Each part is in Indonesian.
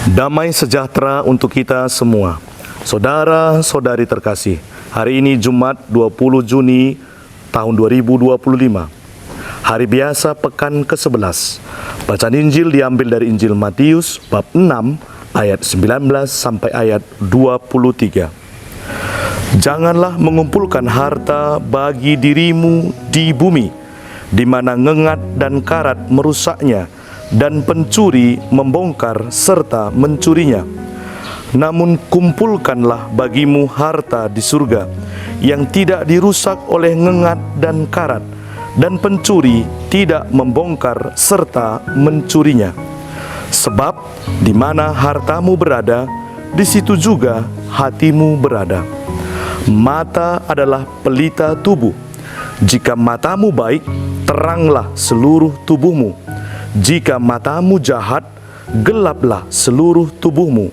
Damai sejahtera untuk kita semua. Saudara-saudari terkasih, hari ini Jumat 20 Juni tahun 2025. Hari biasa pekan ke-11. Bacaan Injil diambil dari Injil Matius bab 6 ayat 19 sampai ayat 23. Janganlah mengumpulkan harta bagi dirimu di bumi, di mana ngengat dan karat merusaknya, dan pencuri membongkar serta mencurinya. Namun kumpulkanlah bagimu harta di surga, yang tidak dirusak oleh ngengat dan karat, dan pencuri tidak membongkar serta mencurinya. Sebab di mana hartamu berada, di situ juga hatimu berada. Mata adalah pelita tubuh. Jika matamu baik, teranglah seluruh tubuhmu. Jika matamu jahat, gelaplah seluruh tubuhmu.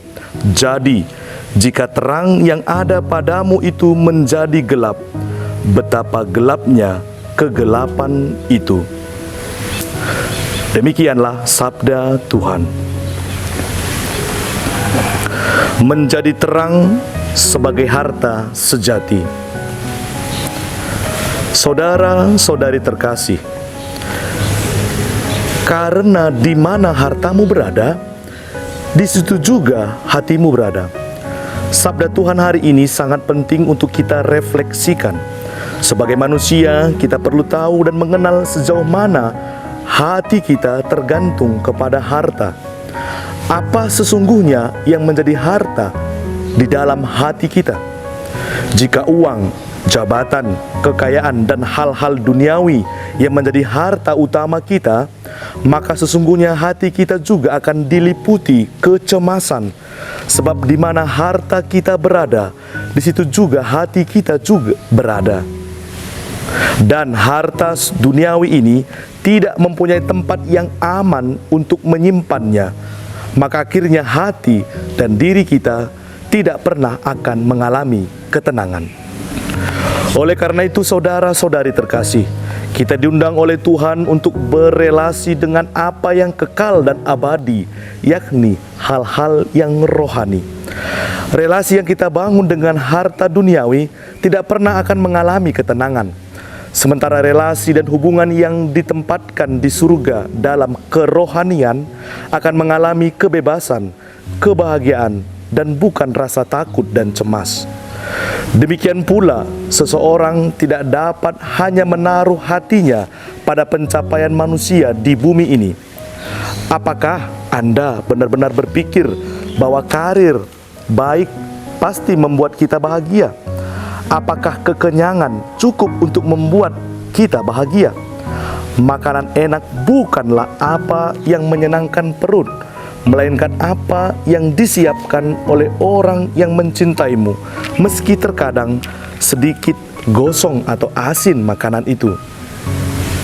Jadi, jika terang yang ada padamu itu menjadi gelap, betapa gelapnya kegelapan itu. Demikianlah sabda Tuhan. Menjadi terang sebagai harta sejati. Saudara-saudari terkasih, karena di mana hartamu berada, di situ juga hatimu berada. Sabda Tuhan hari ini sangat penting untuk kita refleksikan. Sebagai manusia, kita perlu tahu dan mengenal sejauh mana hati kita tergantung kepada harta. Apa sesungguhnya yang menjadi harta di dalam hati kita? Jika uang, jabatan, kekayaan, dan hal-hal duniawi yang menjadi harta utama kita, maka sesungguhnya hati kita juga akan diliputi kecemasan. Sebab di mana harta kita berada, di situ juga hati kita juga berada. Dan harta duniawi ini tidak mempunyai tempat yang aman untuk menyimpannya. Maka akhirnya hati dan diri kita tidak pernah akan mengalami ketenangan. Oleh karena itu, saudara-saudari terkasih, kita diundang oleh Tuhan untuk berelasi dengan apa yang kekal dan abadi, yakni hal-hal yang rohani. Relasi yang kita bangun dengan harta duniawi tidak pernah akan mengalami ketenangan. Sementara relasi dan hubungan yang ditempatkan di surga dalam kerohanian akan mengalami kebebasan, kebahagiaan, dan bukan rasa takut dan cemas. Demikian pula, seseorang tidak dapat hanya menaruh hatinya pada pencapaian manusia di bumi ini. Apakah Anda benar-benar berpikir bahwa karir baik pasti membuat kita bahagia? Apakah kekenyangan cukup untuk membuat kita bahagia? Makanan enak bukanlah apa yang menyenangkan perut, melainkan apa yang disiapkan oleh orang yang mencintaimu, meski terkadang sedikit gosong atau asin makanan itu.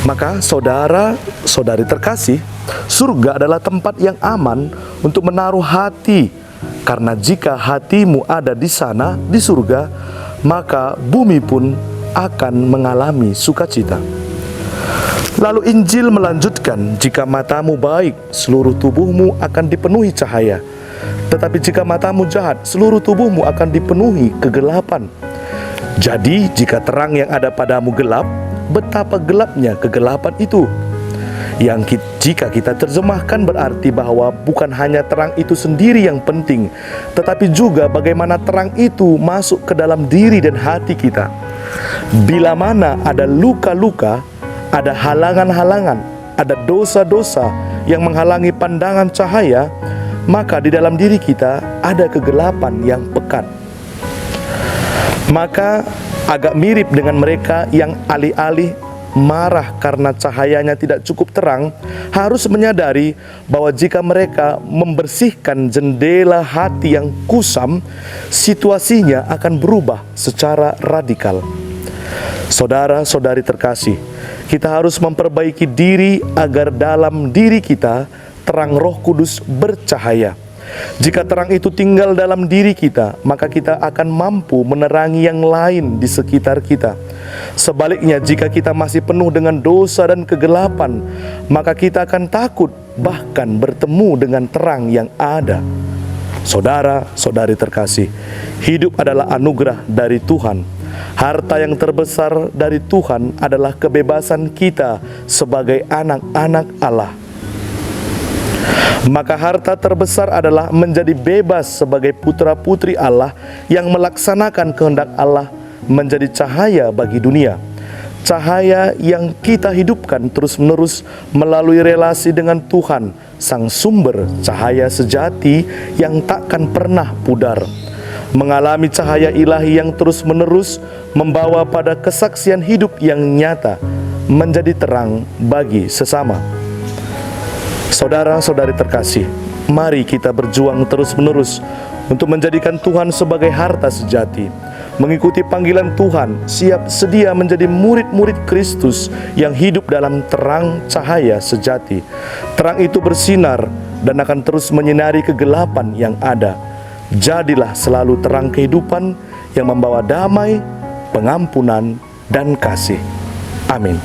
Maka saudara-saudari terkasih, surga adalah tempat yang aman untuk menaruh hati. Karena jika hatimu ada di sana, di surga, maka bumi pun akan mengalami sukacita. Lalu Injil melanjutkan, jika matamu baik, seluruh tubuhmu akan dipenuhi cahaya. Tetapi jika matamu jahat, seluruh tubuhmu akan dipenuhi kegelapan. Jadi jika terang yang ada padamu gelap, betapa gelapnya kegelapan itu. Jika kita terjemahkan berarti bahwa bukan hanya terang itu sendiri yang penting, tetapi juga bagaimana terang itu masuk ke dalam diri dan hati kita. Bila mana ada luka-luka, ada halangan-halangan, ada dosa-dosa yang menghalangi pandangan cahaya, maka di dalam diri kita ada kegelapan yang pekat. Maka agak mirip dengan mereka yang alih-alih marah karena cahayanya tidak cukup terang, harus menyadari bahwa jika mereka membersihkan jendela hati yang kusam, situasinya akan berubah secara radikal. Saudara-saudari terkasih, kita harus memperbaiki diri agar dalam diri kita terang Roh Kudus bercahaya. Jika terang itu tinggal dalam diri kita, maka kita akan mampu menerangi yang lain di sekitar kita. Sebaliknya, jika kita masih penuh dengan dosa dan kegelapan, maka kita akan takut bahkan bertemu dengan terang yang ada. Saudara-saudari terkasih, hidup adalah anugerah dari Tuhan. Harta yang terbesar dari Tuhan adalah kebebasan kita sebagai anak-anak Allah. Maka harta terbesar adalah menjadi bebas sebagai putra-putri Allah yang melaksanakan kehendak Allah, menjadi cahaya bagi dunia. Cahaya yang kita hidupkan terus-menerus melalui relasi dengan Tuhan, Sang Sumber cahaya sejati yang takkan pernah pudar. Mengalami cahaya ilahi yang terus-menerus membawa pada kesaksian hidup yang nyata, menjadi terang bagi sesama. Saudara-saudari terkasih, mari kita berjuang terus-menerus untuk menjadikan Tuhan sebagai harta sejati, mengikuti panggilan Tuhan, siap sedia menjadi murid-murid Kristus yang hidup dalam terang cahaya sejati. Terang itu bersinar dan akan terus menyinari kegelapan yang ada. Jadilah selalu terang kehidupan yang membawa damai, pengampunan, dan kasih. Amin.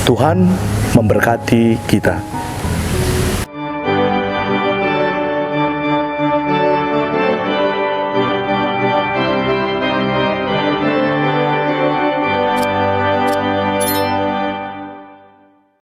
Tuhan memberkati kita.